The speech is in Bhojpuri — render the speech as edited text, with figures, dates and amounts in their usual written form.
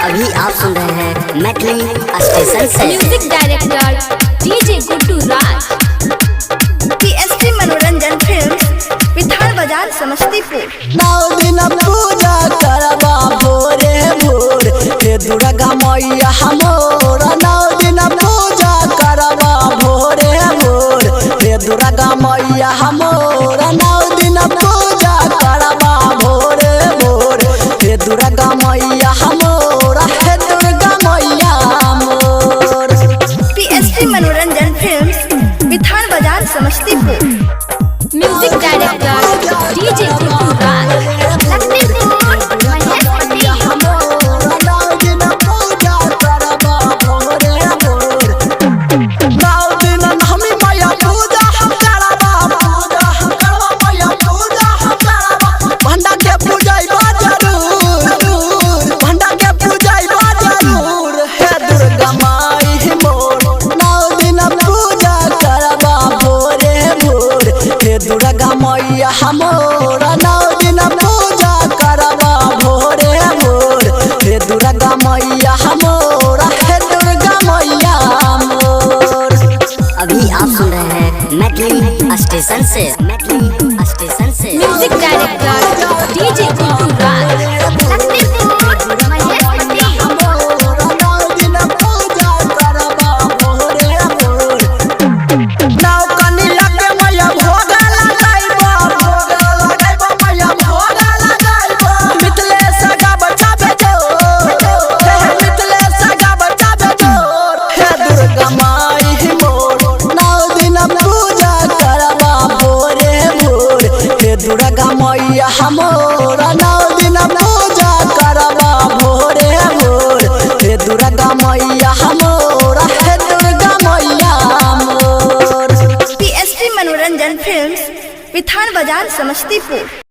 अभी आप सुन रहे हैं मैथिली स्टेशन से। म्यूजिक डायरेक्टर डीजे गुड्डू राज। पीएसटी मनोरंजन फिल्म्स, विधान बाजार, समस्तीपुर। 9 दिन पूजा करबा भोरे भोर हे दुर्गा मैया हमोर। 9 दिन पूजा करबा भोरे भोर हे दुर्गा मैया हमोर। 9 दिन पूजा करबा भोरे भोर हे दुर्गा मैया हमोर। हे दुर्गा मैया हमोर। पीएसटी मनोरंजन films, Vidhan Bazar, Samastipur. Music director DJ Guddu Raj. Durga मैया हमोर। 9 दिन पूजा करबा भोरे भोर हे दुर्गा मैया हमोर। हे दुर्गा मैया हमोर। अभी आप सुन रहे हैं मैथिली स्टेशन से। मैथिली स्टेशन से। Music director DJ Guddu Raj. Durga मैया हमोर। 9 दिन पूजा करबा भोरे भोर हे दुर्गा मैया हमोर। हे दुर्गा मैया हमोर। पीएसटी मनोरंजन फिल्म्स, विधान बाजार, समस्तीपुर।